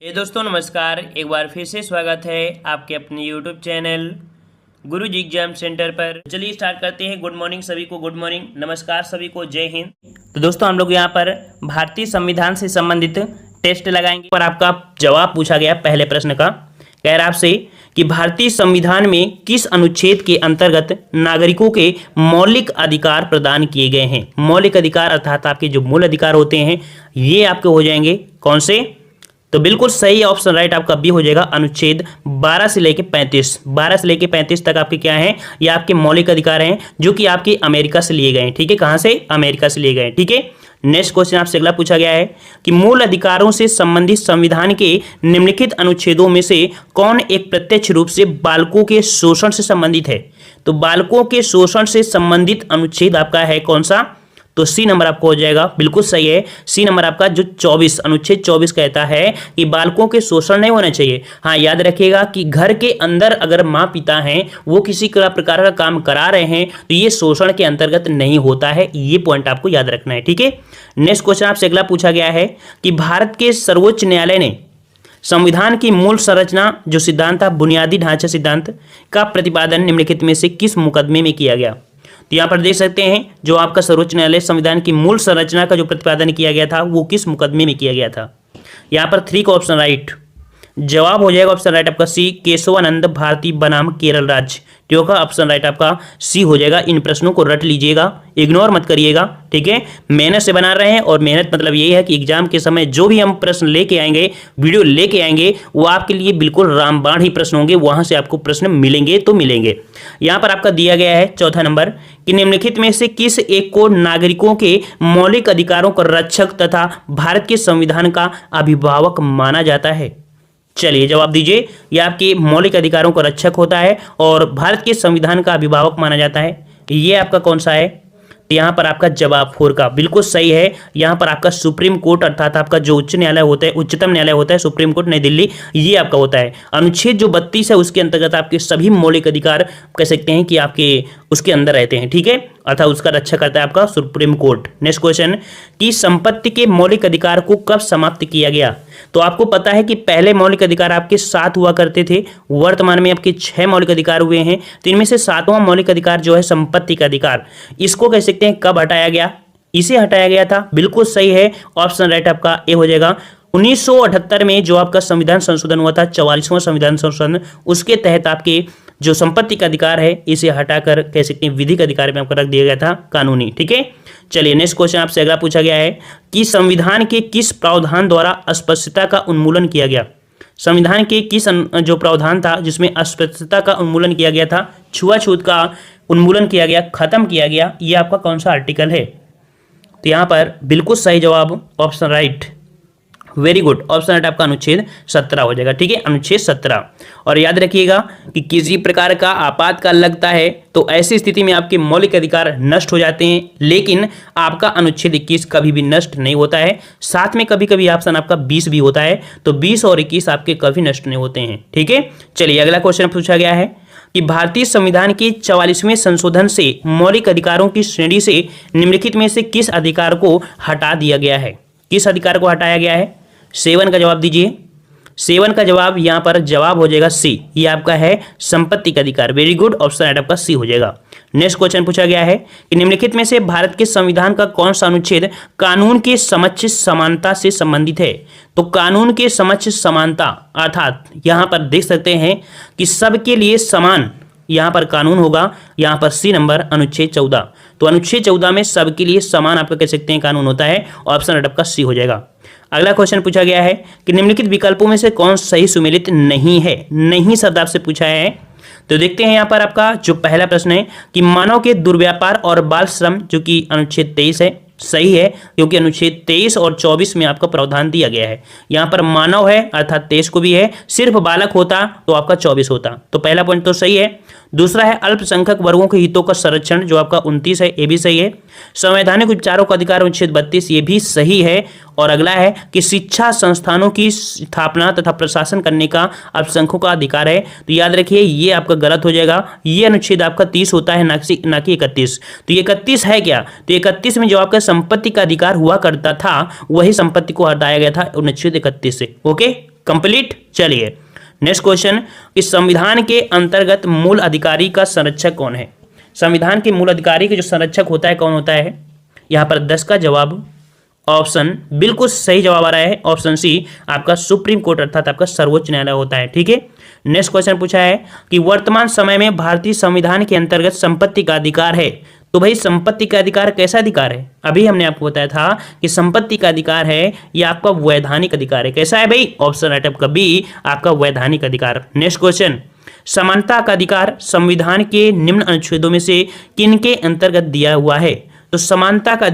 ये दोस्तों नमस्कार, एक बार फिर से स्वागत है आपके अपने यूट्यूब चैनल गुरुजी एग्जाम सेंटर पर। चलिए स्टार्ट करते हैं। गुड मॉर्निंग सभी को, गुड मॉर्निंग, नमस्कार सभी को, जय हिंद। तो दोस्तों हम लोग यहाँ पर भारतीय संविधान से संबंधित टेस्ट लगाएंगे पर आपका जवाब पूछा गया पहले प्रश्न का। कह रहा आपसे कि भारतीय संविधान में किस अनुच्छेद के अंतर्गत नागरिकों के मौलिक अधिकार प्रदान किए गए हैं। मौलिक अधिकार अर्थात आपके जो मूल अधिकार होते हैं ये आपके हो जाएंगे कौन से। तो बिल्कुल सही ऑप्शन राइट आपका बी हो जाएगा, अनुच्छेद 12 से लेके 35। 12 से लेके 35 तक आपके क्या हैं, ये आपके मौलिक अधिकार हैं जो कि आपके अमेरिका से लिए गए हैं। ठीक है, कहां से, अमेरिका से लिए गए हैं। ठीक है, नेक्स्ट क्वेश्चन आपसे अगला पूछा गया है कि मूल अधिकारों से संबंधित संविधान के निम्नलिखित अनुच्छेदों में से कौन एक प्रत्यक्ष रूप से बालकों के शोषण से संबंधित है। तो बालकों के शोषण से संबंधित अनुच्छेद आपका है कौन सा, तो सी नंबर आपको हो जाएगा। बिल्कुल सही है, सी नंबर आपका जो 24 अनुच्छेद 24 कहता है कि बालकों के शोषण नहीं होना चाहिए। हाँ, याद रखिएगा कि घर के अंदर अगर माँ पिता हैं वो किसी प्रकार का काम करा रहे हैं तो ये शोषण के अंतर्गत नहीं होता है। ये पॉइंट आपको याद रखना है। ठीक है, नेक्स्ट क्वेश्चन आपसे अगला पूछा गया है कि भारत के सर्वोच्च न्यायालय ने संविधान की मूल संरचना जो सिद्धांत था, बुनियादी ढांचा सिद्धांत का प्रतिपादन निम्नलिखित में से किस मुकदमे में किया गया। तो यहाँ पर देख सकते हैं जो आपका सर्वोच्च न्यायालय संविधान की मूल संरचना का जो प्रतिपादन किया गया था वो किस मुकदमे में किया गया था। यहाँ पर 3 का ऑप्शन राइट जवाब हो जाएगा। ऑप्शन राइट आपका सी, केशवानंद भारती बनाम केरल राज्य। तो का ऑप्शन राइट आपका सी हो जाएगा। इन प्रश्नों को रट लीजिएगा, इग्नोर मत करिएगा। ठीक है, मेहनत से बना रहे हैं और मेहनत मतलब यही है कि एग्जाम के समय जो भी हम प्रश्न लेके आएंगे, वीडियो लेके आएंगे, वो आपके लिए बिल्कुल रामबाण ही प्रश्न होंगे। वहां से आपको प्रश्न मिलेंगे तो मिलेंगे। यहाँ पर आपका दिया गया है चौथा नंबर कि निम्नलिखित में से किस एक को नागरिकों के मौलिक अधिकारों का रक्षक तथा भारत के संविधान का अभिभावक माना जाता है। चलिए जवाब दीजिए। यह आपके मौलिक अधिकारों का रक्षक होता है और भारत के संविधान का अभिभावक माना जाता है। ये आपका कौन सा है, तो यहाँ पर आपका जवाब 4 का बिल्कुल सही है। यहाँ पर आपका सुप्रीम कोर्ट अर्थात आपका जो उच्च न्यायालय होता है, उच्चतम न्यायालय होता है, सुप्रीम कोर्ट नई दिल्ली, ये आपका होता है। अनुच्छेद जो 32 है उसके अंतर्गत आपके सभी मौलिक अधिकार कह सकते हैं कि आपके उसके अंदर रहते हैं। ठीक है, अर्थात उसका रक्षा करता है आपका सुप्रीम कोर्ट। नेक्स्ट क्वेश्चन कि संपत्ति के मौलिक अधिकार को कब समाप्त किया गया। तो आपको पता है कि पहले मौलिक अधिकार आपके 7 हुआ करते थे, वर्तमान में आपके 6 मौलिक अधिकार हुए हैं। तो इनमें से 7वां मौलिक अधिकार जो है संपत्ति का अधिकार, इसको कह सकते हैं कब हटाया गया, इसे हटाया गया था। बिल्कुल सही है, ऑप्शन राइट आपका ए हो जाएगा। 1978 में जो आपका संविधान संशोधन हुआ था, 44वां संविधान संशोधन, उसके तहत आपके जो संपत्ति का अधिकार है इसे हटाकर कह सकते हैं विधिक अधिकार में आपको रख दिया गया था, कानूनी। ठीक है, चलिए नेक्स्ट क्वेश्चन आपसे अगला पूछा गया है कि संविधान के किस प्रावधान द्वारा अस्पृश्यता का उन्मूलन किया गया। संविधान के किस जो प्रावधान था जिसमें अस्पृश्यता का उन्मूलन किया गया था, छुआछूत का उन्मूलन किया गया, खत्म किया गया, ये आपका कौन सा आर्टिकल है। तो यहाँ पर बिल्कुल सही जवाब option right, very good, option right आपका अनुच्छेद 17 हो जाएगा। ठीक है, अनुच्छेद 17। और याद रखिएगा कि किसी प्रकार का आपातकाल लगता है तो ऐसी स्थिति में आपके मौलिक अधिकार नष्ट हो जाते हैं, लेकिन आपका अनुच्छेद 21 कभी भी नष्ट नहीं होता है। साथ में कभी कभी ऑप्शन आपका 20 भी होता है, तो 20 और 21 आपके कभी नष्ट नहीं होते हैं। ठीक है, चलिए अगला क्वेश्चन पूछा गया है कि भारतीय संविधान के 44वें संशोधन से मौलिक अधिकारों की श्रेणी से निम्नलिखित में से किस अधिकार को हटा दिया गया है। किस अधिकार को हटाया गया है, 7 का जवाब दीजिए। 7 का जवाब यहाँ पर जवाब हो जाएगा सी, ये आपका है संपत्ति का अधिकार। वेरी गुड, ऑप्शन राइट आपका सी हो जाएगा। नेक्स्ट क्वेश्चन पूछा गया है कि निम्नलिखित में से भारत के संविधान का कौन सा अनुच्छेद कानून के समक्ष समानता से संबंधित है। तो कानून के समक्ष समानता अर्थात यहाँ पर देख सकते हैं कि सबके लिए समान यहाँ पर कानून होगा। यहाँ पर सी नंबर अनुच्छेद 14, तो अनुच्छेद 14 में सबके लिए समान आपका कह सकते हैं कानून होता है। ऑप्शन राइट आपका सी हो जाएगा। अगला क्वेश्चन पूछा गया है कि निम्नलिखित विकल्पों में से कौन सही सुमेलित नहीं है। नहीं शब्द आपसे पूछा है, तो देखते हैं यहाँ पर आपका जो पहला प्रश्न है कि मानव के दुर्व्यापार और बाल श्रम जो कि अनुच्छेद 23 है, सही है क्योंकि अनुच्छेद 23 और 24 में आपका प्रावधान दिया गया है। यहाँ पर मानव है अर्थात 23 को भी है, सिर्फ बालक होता तो आपका 24 होता, तो पहला पॉइंट तो सही है। दूसरा है अल्पसंख्यक वर्गों के हितों का संरक्षण जो आपका 29 है, ये भी सही है। संवैधानिक उपचारों का अधिकार अनुच्छेद 32, ये भी सही है। और अगला है कि शिक्षा संस्थानों की स्थापना तथा प्रशासन करने का अल्पसंख्यकों का अधिकार है, तो याद रखिए ये आपका गलत हो जाएगा। ये अनुच्छेद आपका 30 होता है ना कि 31। तो ये 31 है क्या, तो 31 में जो आपका संपत्ति का अधिकार हुआ करता था वही संपत्ति को हटाया गया था अनुच्छेद 31 से। Okay, complete. चलिए नेक्स्ट क्वेश्चन, इस संविधान के अंतर्गत मूल अधिकारी का संरक्षक कौन है? संविधान के मूल अधिकारी के जो संरक्षक होता है कौन होता है? यहाँ पर 10 का जवाब ऑप्शन बिल्कुल सही जवाब आ रहा है, ऑप्शन सी आपका सुप्रीम कोर्ट अर्थात आपका सर्वोच्च न्यायालय होता है। ठीक है, नेक्स्ट क्वेश्चन पूछा है कि वर्तमान समय में भारतीय संविधान के अंतर्गत संपत्ति का अधिकार है। तो भाई संपत्ति का अधिकार कैसा अधिकार है? अभी हमने आपको बताया था कि संपत्ति का अधिकार है यह आपका वैधानिक अधिकार है। कैसा है भाई? ऑप्शन राइट आपका बी आपका वैधानिक अधिकार। नेक्स्ट क्वेश्चन, समानता का अधिकार संविधान के निम्न अनुच्छेदों में से किनके अंतर्गत दिया हुआ है? तो समानता का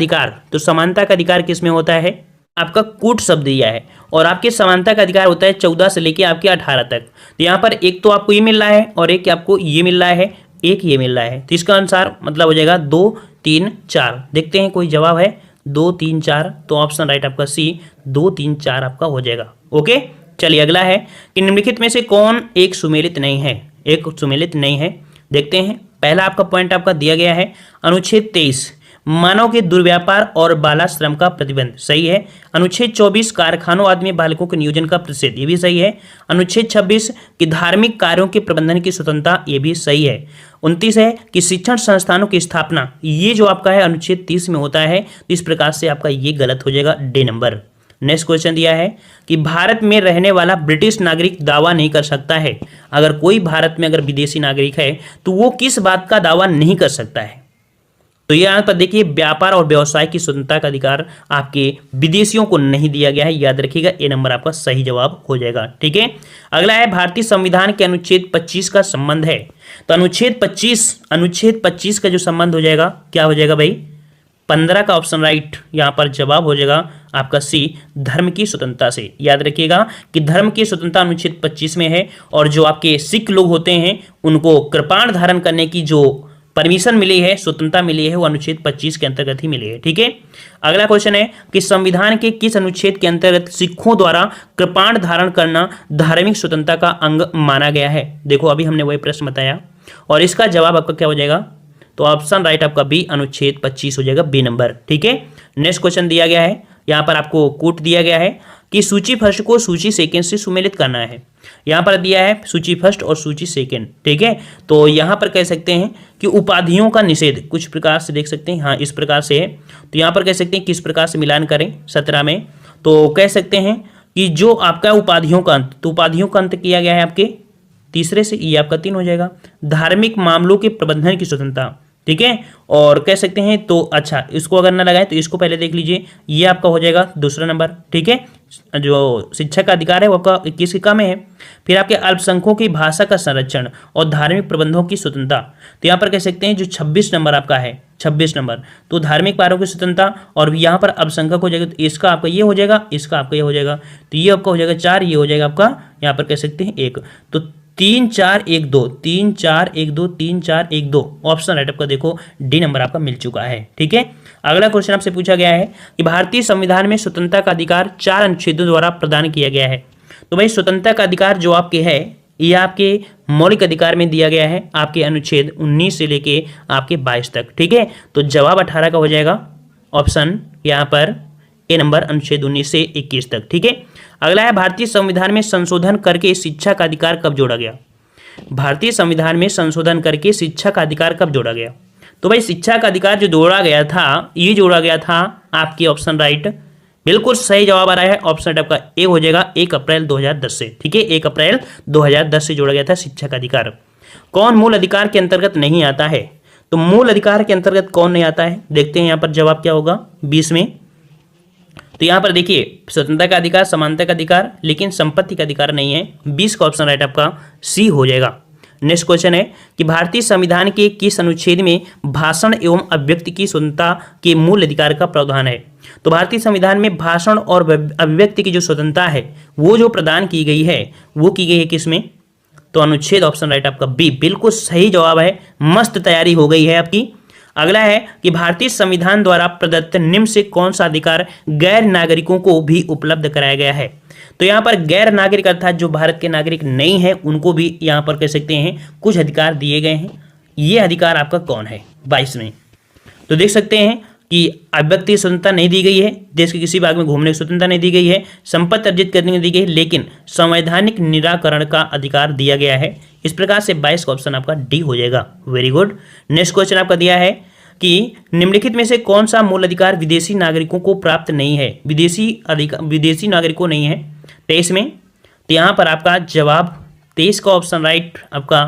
अधिकार किसमें होता है? आपका कूट शब्द दिया है और आपके समानता का अधिकार होता है 14 से लेके आपके 18 तक। तो यहाँ पर एक तो आपको ये मिल रहा है और एक आपको ये मिल रहा है, एक ये मिल रहा है। तो इसका अनुसार मतलब हो जाएगा 2 3 4। देखते हैं कोई जवाब है 2 3 4, तो ऑप्शन राइट आपका सी 2 3 4 आपका हो जाएगा। ओके, चलिए अगला है कि निम्नलिखित में से कौन एक सुमेलित नहीं है? एक सुमेलित नहीं है, देखते हैं। पहला आपका पॉइंट आपका दिया गया है अनुच्छेद 23 मानव के दुर्व्यापार और बालाश्रम का प्रतिबंध, सही है। अनुच्छेद 24 कारखानों आदि में बालकों के नियोजन का प्रतिषेध, ये भी सही है। अनुच्छेद 26 कि धार्मिक कार्यों के प्रबंधन की स्वतंत्रता, ये भी सही है। 29 है कि शिक्षण संस्थानों की स्थापना, ये जो आपका है अनुच्छेद 30 में होता है। तो इस प्रकार से आपका ये गलत हो जाएगा, डी नंबर। नेक्स्ट क्वेश्चन दिया है कि भारत में रहने वाला ब्रिटिश नागरिक दावा नहीं कर सकता है। अगर कोई भारत में अगर विदेशी नागरिक है तो वो किस बात का दावा नहीं कर सकता है? तो यहाँ पर देखिए व्यापार और व्यवसाय की स्वतंत्रता का अधिकार आपके विदेशियों को नहीं दिया गया है, याद रखिएगा। ए नंबर आपका सही जवाब हो जाएगा। ठीक है, अगला है भारतीय संविधान के अनुच्छेद 25 का संबंध है। तो अनुच्छेद 25 का जो संबंध हो जाएगा क्या हो जाएगा भाई? 15 का ऑप्शन राइट यहाँ पर जवाब हो जाएगा आपका सी धर्म की स्वतंत्रता से। याद रखिएगा कि धर्म की स्वतंत्रता अनुच्छेद 25 में है और जो आपके सिख लोग होते हैं उनको कृपाण धारण करने की जो परमिशन मिली है, स्वतंत्रता मिली है, वो अनुच्छेद 25 के अंतर्गत ही मिली है। ठीक है, अगला क्वेश्चन है कि संविधान के किस अनुच्छेद के अंतर्गत सिखों द्वारा कृपाण धारण करना धार्मिक स्वतंत्रता का अंग माना गया है? देखो अभी हमने वही प्रश्न बताया और इसका जवाब आपका क्या हो जाएगा? तो ऑप्शन राइट आपका बी अनुच्छेद 25 हो जाएगा, बी नंबर। ठीक है, नेक्स्ट क्वेश्चन दिया गया है, यहाँ पर आपको कूट दिया गया है कि सूची फर्स्ट को सूची सेकेंड से सुमेलित करना है। यहाँ पर दिया है सूची फर्स्ट और सूची सेकेंड। ठीक है, तो यहाँ पर कह सकते हैं कि उपाधियों का निषेध कुछ प्रकार से देख सकते हैं, हाँ इस प्रकार से है। तो यहाँ पर कह सकते हैं किस प्रकार से मिलान करें 17 में, तो कह सकते हैं कि जो आपका उपाधियों का अंत, तो उपाधियों का अंत किया गया है आपके तीसरे से, ये आपका 3 हो जाएगा। धार्मिक मामलों के प्रबंधन की स्वतंत्रता, ठीक है, और कह सकते हैं तो अच्छा इसको अगर ना लगाए तो इसको पहले देख लीजिए, ये आपका हो जाएगा दूसरा नंबर। ठीक है, जो शिक्षा का अधिकार है वो आपका 21 का में है। फिर आपके अल्पसंख्यकों की भाषा का संरक्षण और धार्मिक प्रबंधों की स्वतंत्रता, तो यहाँ पर कह सकते हैं जो 26 नंबर आपका है, 26 नंबर, तो धार्मिक कार्यों की स्वतंत्रता और यहाँ पर अल्पसंख्यक हो जाएगा, तो इसका आपका ये हो जाएगा, इसका आपका ये हो जाएगा, तो ये आपका हो जाएगा 4, ये हो जाएगा आपका यहाँ पर कह सकते हैं 1, तो 3 4 1 2 3 4 1 2 3 4 1 2 ऑप्शन राइट आपका देखो डी नंबर आपका मिल चुका है। ठीक है, अगला क्वेश्चन आपसे पूछा गया है कि भारतीय संविधान में स्वतंत्रता का अधिकार 4 अनुच्छेदों द्वारा प्रदान किया गया है। तो भाई स्वतंत्रता का अधिकार जो आपके है ये आपके मौलिक अधिकार में दिया गया है, आपके अनुच्छेद 19 से लेके आपके 22 तक। ठीक है, तो जवाब 18 का हो जाएगा ऑप्शन यहाँ पर ए नंबर अनुच्छेद 19 से 21 तक। ठीक है, अगला है भारतीय संविधान में संशोधन करके शिक्षा का अधिकार कब जोड़ा गया? भारतीय संविधान में संशोधन करके शिक्षा का अधिकार कब जोड़ा गया? तो भाई शिक्षा का अधिकार जो जोड़ा गया था, ये जोड़ा गया था आपकी ऑप्शन राइट, बिल्कुल सही जवाब आ रहा है, ऑप्शन आपका ए हो जाएगा 1 अप्रैल 2010 से। ठीक है, 1 अप्रैल 2010 से जोड़ा गया था शिक्षा का अधिकार। कौन मूल अधिकार के अंतर्गत नहीं आता है? तो मूल अधिकार के अंतर्गत कौन नहीं आता है, देखते हैं यहाँ पर जवाब क्या होगा 20 में। तो यहाँ पर देखिए स्वतंत्रता का अधिकार, समानता का अधिकार, लेकिन संपत्ति का अधिकार नहीं है। 20 का ऑप्शन राइट आपका सी हो जाएगा। नेक्स्ट क्वेश्चन है कि भारतीय संविधान के किस अनुच्छेद में भाषण एवं अभिव्यक्ति की स्वतंत्रता के मूल अधिकार का प्रावधान है? तो भारतीय संविधान में भाषण और अभिव्यक्ति की जो स्वतंत्रता है वो जो प्रदान की गई है वो की गई है किसमें? तो अनुच्छेद ऑप्शन राइट आपका बी, बिल्कुल सही जवाब है, मस्त तैयारी हो गई है आपकी। अगला है कि भारतीय संविधान द्वारा प्रदत्त निम्न से कौन सा अधिकार गैर नागरिकों को भी उपलब्ध कराया गया है? तो यहाँ पर गैर नागरिक अर्थात जो भारत के नागरिक नहीं है उनको भी यहाँ पर कह सकते हैं कुछ अधिकार दिए गए हैं। ये अधिकार आपका कौन है 22 में? तो देख सकते हैं कि अभिव्यक्ति की स्वतंत्रता नहीं दी गई है, देश के किसी भाग में घूमने की स्वतंत्रता नहीं दी गई है, संपत्ति अर्जित करने की दी गई है, लेकिन संवैधानिक निराकरण का अधिकार दिया गया है। इस प्रकार से 22 का ऑप्शन आपका डी हो जाएगा। Very good. नेक्स्ट क्वेश्चन आपका दिया है कि निम्नलिखित में से कौन सा मूल अधिकार विदेशी नागरिकों को प्राप्त नहीं है? विदेशी नागरिकों नहीं है 23 में। तो यहाँ पर आपका जवाब 23 का ऑप्शन राइट आपका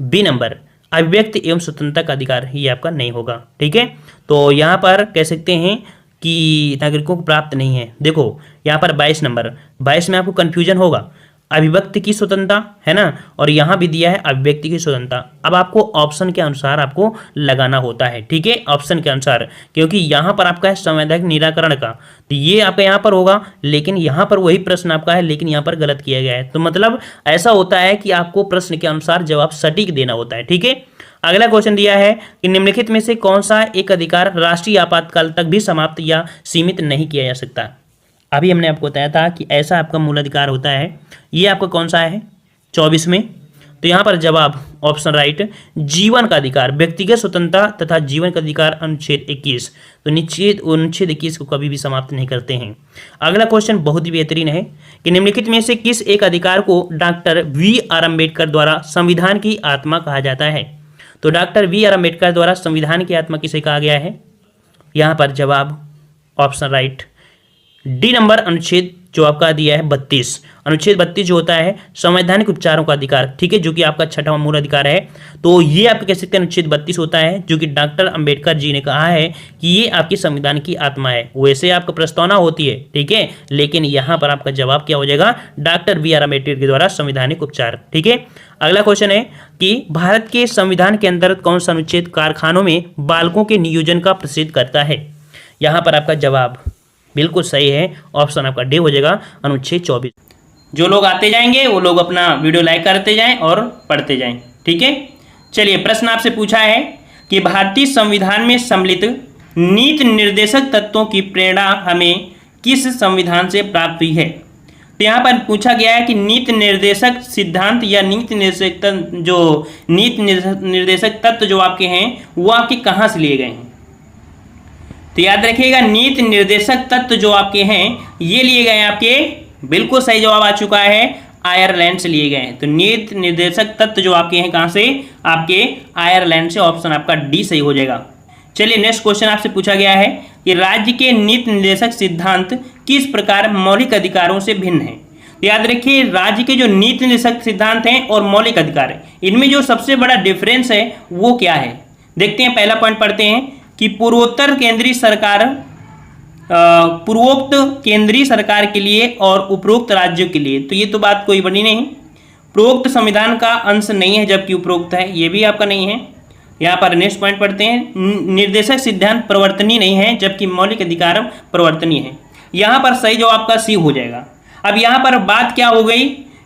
बी नंबर, अभिव्यक्ति एवं स्वतंत्रता का अधिकार, ये आपका नहीं होगा। ठीक है, तो यहाँ पर कह सकते हैं कि नागरिकों को प्राप्त नहीं है। देखो यहाँ पर 22 नंबर, 22 में आपको कन्फ्यूजन होगा, अभिव्यक्ति की स्वतंत्रता है ना, और यहाँ भी दिया है अभिव्यक्ति की स्वतंत्रता। अब आपको ऑप्शन के अनुसार आपको लगाना होता है। ठीक है, ऑप्शन के अनुसार, क्योंकि यहाँ पर आपका है संवैधानिक निराकरण का, तो ये आपका यहाँ पर होगा, लेकिन यहाँ पर वही प्रश्न आपका है, लेकिन यहाँ पर गलत किया गया है। तो मतलब ऐसा होता है कि आपको प्रश्न के अनुसार जवाब सटीक देना होता है। ठीक है, अगला क्वेश्चन दिया है कि निम्नलिखित में से कौन सा एक अधिकार राष्ट्रीय आपातकाल तक भी समाप्त या सीमित नहीं किया जा सकता? अभी हमने आपको बताया था कि ऐसा आपका मूल अधिकार होता है, ये आपका कौन सा है 24 में। तो यहाँ पर जवाब ऑप्शन राइट, जीवन का अधिकार, व्यक्तिगत स्वतंत्रता तथा जीवन का अधिकार, अनुच्छेद 21। तो अनुच्छेद 21 को कभी भी समाप्त नहीं करते हैं। अगला क्वेश्चन बहुत ही बेहतरीन है कि निम्नलिखित में से किस एक अधिकार को डॉक्टर वी.आर. अम्बेडकर द्वारा संविधान की आत्मा कहा जाता है? तो डॉक्टर वी.आर. अम्बेडकर द्वारा संविधान की आत्मा किसे कहा गया है? यहाँ पर जवाब ऑप्शन राइट डी नंबर, अनुच्छेद जो आपका दिया है 32। अनुच्छेद 32 जो होता है संवैधानिक उपचारों का अधिकार, ठीक है, जो कि आपका छठवां मूल अधिकार है। तो ये आप कह सकते हैं अनुच्छेद 32 होता है, जो कि डॉक्टर अंबेडकर जी ने कहा है कि ये आपकी संविधान की आत्मा है। वैसे आपका प्रस्तावना होती है, ठीक है, लेकिन यहाँ पर आपका जवाब क्या हो जाएगा? Doctor VR. अम्बेडकर के द्वारा संवैधानिक उपचार। ठीक है, अगला क्वेश्चन है कि भारत के संविधान के अंतर्गत कौन सा अनुच्छेद कारखानों में बालकों के नियोजन का प्रसिद्ध करता है? यहाँ पर आपका जवाब बिल्कुल सही है, ऑप्शन आपका डी हो जाएगा, अनुच्छेद 24। जो लोग आते जाएंगे वो लोग अपना वीडियो लाइक करते जाएं और पढ़ते जाएं। ठीक है, चलिए प्रश्न आपसे पूछा है कि भारतीय संविधान में सम्मिलित नीति निर्देशक तत्वों की प्रेरणा हमें किस संविधान से प्राप्त हुई है? तो यहाँ पर पूछा गया है कि नीति निर्देशक सिद्धांत या नीति निर्देशक तत्व जो आपके हैं वो आपके कहाँ से लिए गए हैं? तो याद रखिएगा, नीति निर्देशक तत्व जो आपके हैं ये लिए गए हैं आपके, बिल्कुल सही जवाब आ चुका है, आयरलैंड से लिए गए हैं। तो नीति निर्देशक तत्व जो आपके हैं कहाँ से? आपके आयरलैंड से, ऑप्शन आपका डी सही हो जाएगा। चलिए नेक्स्ट क्वेश्चन आपसे पूछा गया है कि राज्य के नीति निर्देशक सिद्धांत किस प्रकार मौलिक अधिकारों से भिन्न है? तो याद रखिए, राज्य के जो नीति निर्देशक सिद्धांत हैं और मौलिक अधिकार है, इनमें जो सबसे बड़ा डिफरेंस है वो क्या है? देखते हैं, पहला पॉइंट पढ़ते हैं कि पूर्वोक्त केंद्रीय सरकार के लिए और उपरोक्त राज्यों के लिए, तो ये तो बात कोई बड़ी नहीं, पूर्वोक्त संविधान का अंश नहीं है जबकि उपरोक्त है, ये भी आपका नहीं है। यहाँ पर नेक्स्ट पॉइंट पढ़ते हैं, निर्देशक सिद्धांत प्रवर्तनीय नहीं है जबकि मौलिक अधिकार प्रवर्तनीय है। यहाँ पर सही जवाब आपका सी हो जाएगा। अब यहाँ पर बात क्या हो गई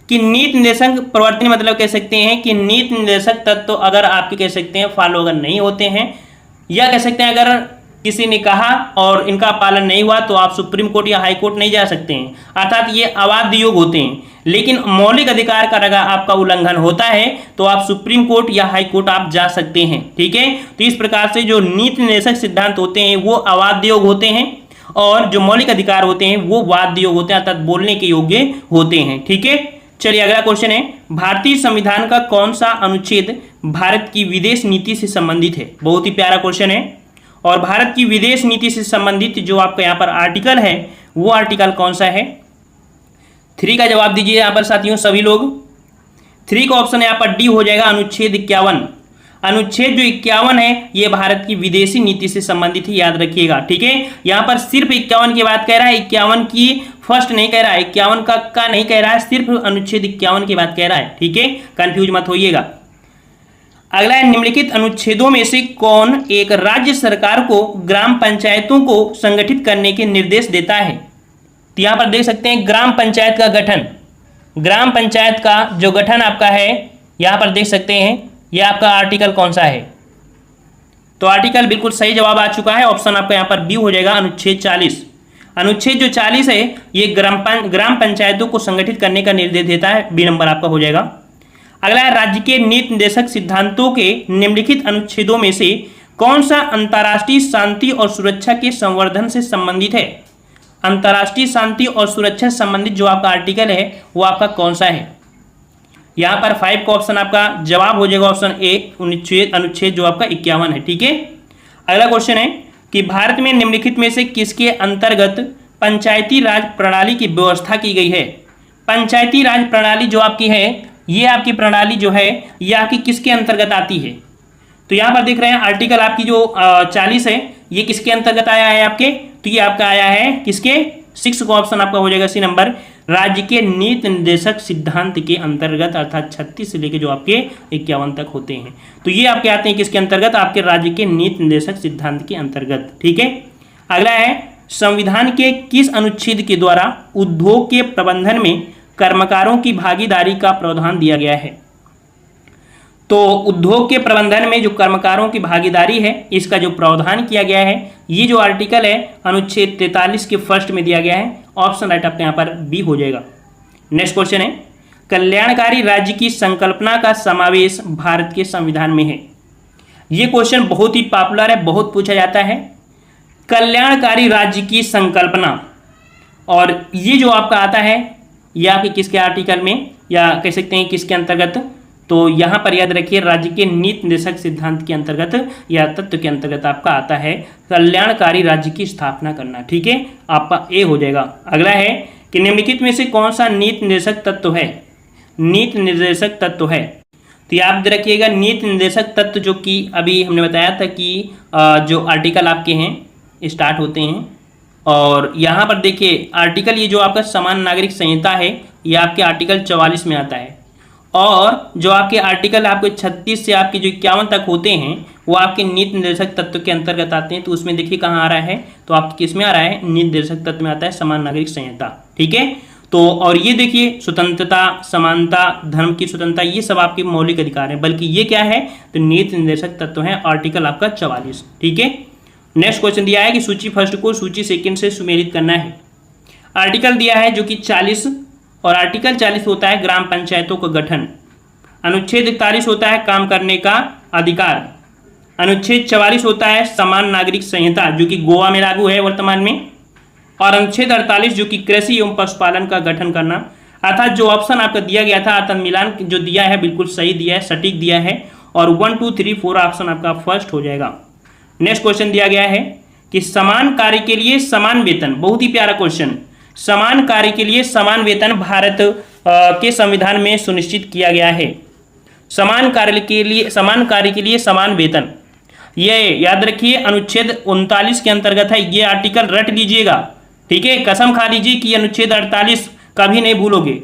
कि नीति निर्देशक प्रवर्तनीय मतलब कह सकते हैं कि नीति निर्देशक तत्व अगर आपके कह सकते हैं फॉलो अगर नहीं होते हैं, या कह सकते हैं अगर किसी ने कहा और इनका पालन नहीं हुआ तो आप सुप्रीम कोर्ट या हाई कोर्ट नहीं जा सकते हैं, अर्थात ये अबाध्य योग होते हैं। लेकिन मौलिक अधिकार का अगर आपका उल्लंघन होता है तो आप सुप्रीम कोर्ट या हाई कोर्ट आप जा सकते हैं। ठीक है, तो इस प्रकार से जो नीति निर्देशक सिद्धांत होते हैं वो अबाध्य योग होते हैं और जो मौलिक अधिकार होते हैं वो वाद्य योग होते हैं, अर्थात बोलने के योग्य होते हैं। ठीक है, चलिए अगला क्वेश्चन है, भारतीय संविधान का कौन सा अनुच्छेद भारत की विदेश नीति से संबंधित है? बहुत ही प्यारा क्वेश्चन है। और भारत की विदेश नीति से संबंधित जो आपका यहाँ पर आर्टिकल है वो आर्टिकल कौन सा है? 3 का जवाब दीजिए यहाँ पर साथियों सभी लोग। 3 का ऑप्शन यहाँ पर डी हो जाएगा, अनुच्छेद 51। अनुच्छेद जो 51 है ये भारत की विदेशी नीति से संबंधित ही, याद रखिएगा। ठीक है, यहाँ पर सिर्फ 51 की बात कह रहा है, 51 की फर्स्ट नहीं कह रहा है, 51 का नहीं कह रहा है, सिर्फ अनुच्छेद 51 की बात कह रहा है। ठीक है, कंफ्यूज मत होइएगा। अगला है, निम्नलिखित अनुच्छेदों में से कौन एक राज्य सरकार को ग्राम पंचायतों को संगठित करने के निर्देश देता है? तो यहाँ पर देख सकते हैं ग्राम पंचायत का गठन, ग्राम पंचायत का जो गठन आपका है यहाँ पर देख सकते हैं, यह आपका आर्टिकल कौन सा है? तो आर्टिकल बिल्कुल सही जवाब आ चुका है, ऑप्शन आपका यहाँ पर बी हो जाएगा, अनुच्छेद 40। अनुच्छेद जो 40 है ये ग्राम पंचायतों को संगठित करने का निर्देश देता है, बी नंबर आपका हो जाएगा। अगला है, राज्य के नीति निर्देशक सिद्धांतों के निम्नलिखित अनुच्छेदों में से कौन सा अंतर्राष्ट्रीय शांति और सुरक्षा के संवर्धन से संबंधित है? अंतर्राष्ट्रीय शांति और सुरक्षा से संबंधित जो आपका आर्टिकल है वो आपका कौन सा है? यहाँ पर 5 का ऑप्शन आपका जवाब हो जाएगा ऑप्शन ए, अनुच्छेद जो आपका 51 है। ठीक है, अगला क्वेश्चन है कि भारत में निम्नलिखित में से किसके अंतर्गत पंचायती राज प्रणाली की व्यवस्था की गई है? पंचायती राज प्रणाली जो आपकी है, ये आपकी प्रणाली जो है ये आपकी किसके अंतर्गत आती है? तो यहाँ पर देख रहे हैं आर्टिकल आपकी जो 40 है, ये किसके अंतर्गत आया है आपके? तो ये आपका आया है किसके? 6 का ऑप्शन आपका हो जाएगा सी नंबर, राज्य के नीति निर्देशक सिद्धांत के अंतर्गत, अर्थात 36 से लेके जो आपके 51 तक होते हैं। तो ये आपके आते हैं किसके अंतर्गत? आपके राज्य के नीति निर्देशक सिद्धांत के अंतर्गत। ठीक है, अगला है संविधान के किस अनुच्छेद के द्वारा उद्योग के प्रबंधन में कर्मकारों की भागीदारी का प्रावधान दिया गया है? तो उद्योग के प्रबंधन में जो कर्मकारों की भागीदारी है इसका जो प्रावधान किया गया है, ये जो आर्टिकल है अनुच्छेद 43 के फर्स्ट में दिया गया है। ऑप्शन राइट आपका यहाँ पर बी हो जाएगा। नेक्स्ट क्वेश्चन है, कल्याणकारी राज्य की संकल्पना का समावेश भारत के संविधान में है। ये क्वेश्चन बहुत ही पॉपुलर है, बहुत पूछा जाता है। कल्याणकारी राज्य की संकल्पना, और ये जो आपका आता है ये आपके किसके आर्टिकल में, या कह सकते हैं किसके अंतर्गत? तो यहाँ पर याद रखिए राज्य के नीति निर्देशक सिद्धांत के अंतर्गत या तत्व के अंतर्गत आपका आता है कल्याणकारी राज्य की स्थापना करना। ठीक है, आपका ए हो जाएगा। अगला है कि निम्नलिखित में से कौन सा नीति निर्देशक तत्व है? नीति निर्देशक तत्व है, तो याद रखिएगा नीति निर्देशक तत्व जो कि अभी हमने बताया था कि जो आर्टिकल आपके हैं स्टार्ट होते हैं, और यहाँ पर देखिए आर्टिकल ये जो आपका समान नागरिक संहिता है ये आपके आर्टिकल 44 में आता है, और जो आपके आर्टिकल आपके 36 से आपके जो 51 तक होते हैं वो आपके नीति निर्देशक तत्व के अंतर्गत आते हैं। तो उसमें देखिए कहाँ आ रहा है, तो आप किस में आ रहा है? नीति निर्देशक तत्व में आता है समान नागरिक संहिता। ठीक है, तो और ये देखिए स्वतंत्रता, समानता, धर्म की स्वतंत्रता, ये सब आपके मौलिक अधिकार हैं, बल्कि ये क्या है? तो नीति निर्देशक तत्व है आर्टिकल आपका 44। ठीक है, नेक्स्ट क्वेश्चन दिया है कि सूची फर्स्ट को सूची सेकंड से सुमेलित करना है। आर्टिकल दिया है जो कि 40, और आर्टिकल 40 होता है ग्राम पंचायतों का गठन, अनुच्छेद 41 होता है काम करने का अधिकार, अनुच्छेद 44 होता है समान नागरिक संहिता जो कि गोवा में लागू है वर्तमान में, और अनुच्छेद 48 जो कि कृषि एवं पशुपालन का गठन करना। अर्थात जो ऑप्शन आपका दिया गया था, अर्थात मिलान जो दिया है बिल्कुल सही दिया है, सटीक दिया है, और 1 2 3 4 ऑप्शन आपका फर्स्ट हो जाएगा। नेक्स्ट क्वेश्चन दिया गया है कि समान कार्य के लिए समान वेतन, बहुत ही प्यारा क्वेश्चन, समान कार्य के लिए समान वेतन भारत के संविधान में सुनिश्चित किया गया है। समान कार्य के लिए समान वेतन, ये याद रखिए अनुच्छेद 39 के अंतर्गत है। ये आर्टिकल रट लीजिएगा, ठीक है, कसम खा लीजिए कि अनुच्छेद 48 कभी नहीं भूलोगे।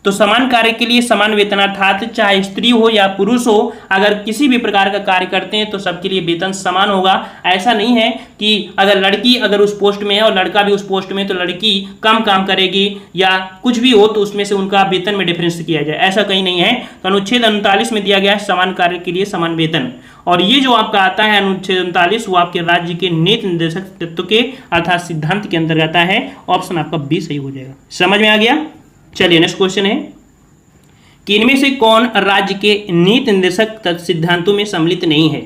तो समान कार्य के लिए समान वेतन, अर्थात चाहे स्त्री हो या पुरुष हो, अगर किसी भी प्रकार का कार्य करते हैं तो सबके लिए वेतन समान होगा। ऐसा नहीं है कि अगर लड़की अगर उस पोस्ट में है और लड़का भी उस पोस्ट में, तो लड़की कम काम करेगी या कुछ भी हो तो उसमें से उनका वेतन में डिफरेंस किया जाए, ऐसा कहीं नहीं है। तो अनुच्छेद 39 में दिया गया है समान कार्य के लिए समान वेतन, और ये जो आपका आता है अनुच्छेद 39 वो आपके राज्य के नीति निर्देशक तत्व के अर्थात सिद्धांत के अंतर्गत आता है। ऑप्शन आपका बी सही हो जाएगा। समझ में आ गया? चलिए नेक्स्ट क्वेश्चन है कि इनमें से कौन राज्य के नीति निर्देशक सिद्धांतों में सम्मिलित नहीं है?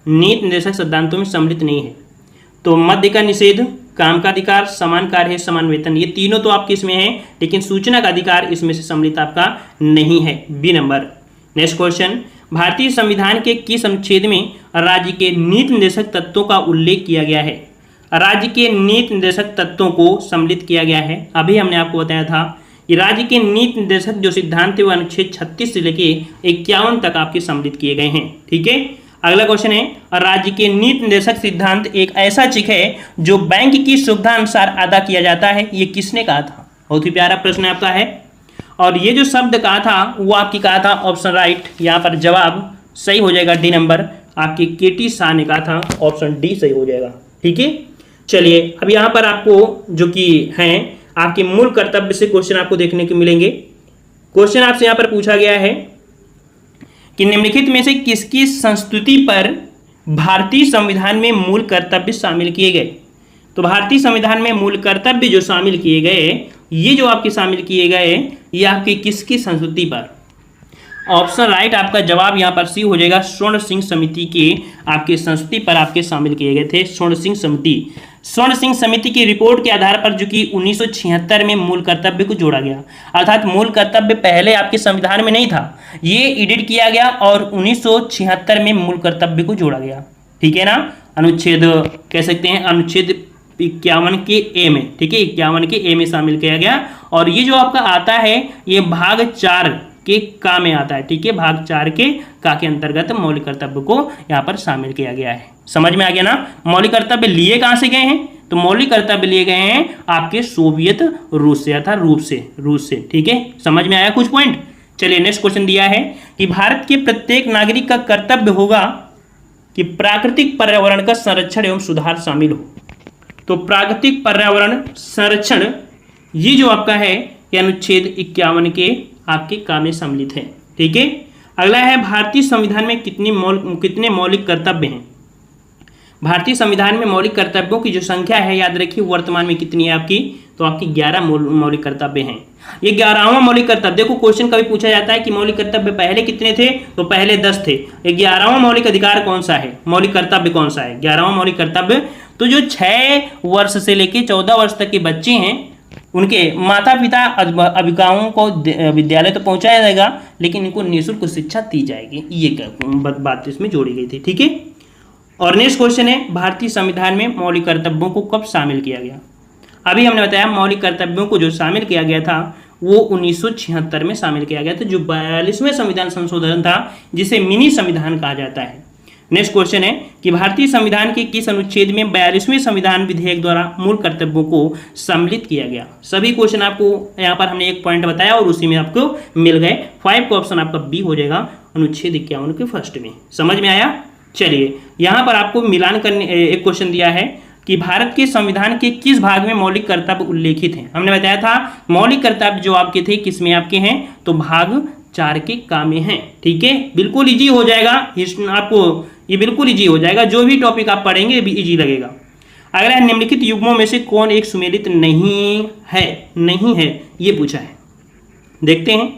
नीति निर्देशक सिद्धांतों में सम्मिलित नहीं है तो मद्य का निषेध, काम का अधिकार, समान कार्य है, समान वेतन, ये तीनों तो आपके इसमें हैं, लेकिन सूचना का अधिकार इसमें से सम्मिलित आपका नहीं है, बी नंबर। नेक्स्ट क्वेश्चन, भारतीय संविधान के किस अनुच्छेद में राज्य के नीति निर्देशक तत्वों का उल्लेख किया गया है? राज्य के नीति निर्देशक तत्वों को सम्मिलित किया गया है। अभी हमने आपको बताया था ये राज्य के नीति निर्देशक जो सिद्धांत है वो अनुच्छेद 36 से लेके 51 तक आपके सम्मिलित किए गए हैं। ठीक है, अगला क्वेश्चन है, राज्य के नीति निर्देशक सिद्धांत एक ऐसा चेक है जो बैंक की सुविधा अनुसार अदा किया जाता है, ये किसने कहा था? बहुत ही प्यारा प्रश्न आपका है, और ये जो शब्द कहा था वो आपकी कहा था ऑप्शन राइट, यहाँ पर जवाब सही हो जाएगा डी नंबर, आपके केटी शाह ने कहा था, ऑप्शन डी सही हो जाएगा। ठीक है, चलिए अब यहाँ पर आपको जो कि हैं आपके मूल कर्तव्य से क्वेश्चन आपको देखने को मिलेंगे। क्वेश्चन आपसे यहाँ पर पूछा गया है कि निम्नलिखित में से किसकी संस्तुति पर भारतीय संविधान में मूल कर्तव्य शामिल किए गए? तो भारतीय संविधान में मूल कर्तव्य जो शामिल किए गए, ये जो आपके शामिल किए गए ये आपकी किसकी संस्तुति पर? ऑप्शन राइट, आपका जवाब यहाँ पर सी हो जाएगा। स्वर्ण सिंह समिति के आपके संस्तुति पर आपके शामिल किए गए थे स्वर्ण सिंह समिति। स्वर्ण सिंह समिति की रिपोर्ट के आधार पर जो कि 1976 में मूल कर्तव्य को जोड़ा गया, अर्थात मूल कर्तव्य पहले आपके संविधान में नहीं था, ये एडिट किया गया और 1976 में मूल कर्तव्य को जोड़ा गया। ठीक है ना, अनुच्छेद कह सकते हैं अनुच्छेद 51 के ए में, ठीक है, 51 के ए में शामिल किया गया। और ये जो आपका आता है ये भाग 4 के का में आता है, ठीक है, भाग 4 के का के अंतर्गत मौलिक कर्तव्य को यहाँ पर शामिल किया गया है। समझ में आ गया ना। मौलिक कर्तव्य लिए कहाँ से गए हैं, तो मौलिक कर्तव्य लिए गए हैं आपके सोवियत रूस से, अर्थात रूस से, ठीक है। समझ में आया कुछ पॉइंट। चलिए नेक्स्ट क्वेश्चन दिया है कि भारत के प्रत्येक नागरिक का कर्तव्य होगा कि प्राकृतिक पर्यावरण का संरक्षण एवं सुधार शामिल हो। तो प्राकृतिक पर्यावरण संरक्षण ये जो आपका है ये अनुच्छेद 51 के आपके काम में सम्मिलित है, ठीक है। अगला है भारतीय संविधान में कितने मौलिक कर्तव्य हैं। भारतीय संविधान में मौलिक कर्तव्यों की जो संख्या है याद रखिए वर्तमान में कितनी है आपकी, तो आपकी 11 मौलिक कर्तव्य हैं। ये 11वां मौलिक कर्तव्य, देखो क्वेश्चन कभी पूछा जाता है कि मौलिक कर्तव्य पहले कितने थे, तो पहले 10 थे। 11वां मौलिक अधिकार कौन सा है, मौलिक कर्तव्य कौन सा है, 11वां मौलिक कर्तव्य। तो जो 6 वर्ष से लेकर 14 वर्ष तक के बच्चे हैं उनके माता पिता अभिभावकों को विद्यालय तो पहुंचाया जाएगा लेकिन इनको निःशुल्क शिक्षा दी जाएगी, ये बात इसमें जोड़ी गई थी, ठीक है। और नेक्स्ट क्वेश्चन है भारतीय संविधान में मौलिक कर्तव्यों को कब शामिल किया गया। अभी हमने बताया मौलिक कर्तव्यों को जो शामिल किया गया था वो 1976 में शामिल किया गया था, जो 42वें संविधान संशोधन था जिसे मिनी संविधान कहा जाता है। नेक्स्ट क्वेश्चन है कि भारतीय संविधान के किस अनुच्छेद में 42वें संविधान विधेयक द्वारा मूल कर्तव्यों को सम्मिलित किया गया। सभी क्वेश्चन आपको यहाँ पर हमने एक पॉइंट बताया और उसी में आपको मिल गए। 5 का ऑप्शन आपका बी हो जाएगा अनुच्छेद 51 के फर्स्ट में। समझ में आया। चलिए यहाँ पर आपको मिलान करने एक क्वेश्चन दिया है कि भारत के संविधान के किस भाग में मौलिक कर्तव्य उल्लेखित हैं। हमने बताया था मौलिक कर्तव्य जो आपके थे किस में आपके हैं, तो भाग 4 के का में हैं, ठीक है। बिल्कुल इजी हो जाएगा आपको, ये बिल्कुल इजी हो जाएगा, जो भी टॉपिक आप पढ़ेंगे भी इजी लगेगा। अगला है निम्नलिखित युग्मों में से कौन एक सुमेलित नहीं है ये पूछा है। देखते हैं,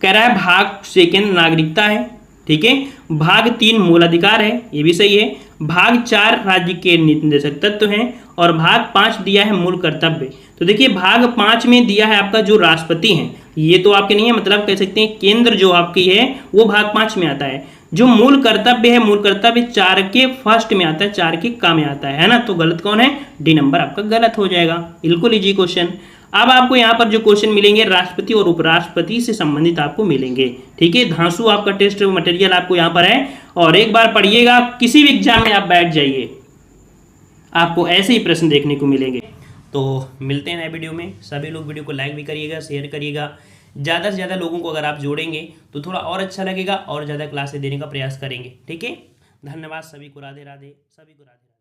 कह रहा है भाग 2 नागरिकता है, ठीक है। भाग 3 मूल अधिकार है, ये भी सही है। भाग 4 राज्य के निर्देशक तत्व हैं और भाग 5 दिया है मूल कर्तव्य। तो देखिए भाग 5 में दिया है आपका जो राष्ट्रपति हैं, ये तो आपके नहीं है, मतलब कह सकते हैं केंद्र जो आपकी है वो भाग 5 में आता है। जो मूल कर्तव्य है, मूल कर्तव्य 4 के फर्स्ट में आता है, 4 के का में आता है ना। तो गलत कौन है, डी नंबर आपका गलत हो जाएगा। बिल्कुल इजी क्वेश्चन। अब आपको यहाँ पर जो क्वेश्चन मिलेंगे राष्ट्रपति और उपराष्ट्रपति से संबंधित आपको मिलेंगे, ठीक है। धांसू आपका टेस्ट मटेरियल आपको यहाँ पर है और एक बार पढ़िएगा, किसी भी एग्जाम में आप बैठ जाइए आपको ऐसे ही प्रश्न देखने को मिलेंगे। तो मिलते हैं नए वीडियो में। सभी लोग वीडियो को लाइक भी करिएगा, शेयर करिएगा। ज़्यादा से ज़्यादा लोगों को अगर आप जोड़ेंगे तो थोड़ा और अच्छा लगेगा और ज़्यादा क्लासेस देने का प्रयास करेंगे, ठीक है। धन्यवाद सभी को, राधे राधे, सभी को राधे।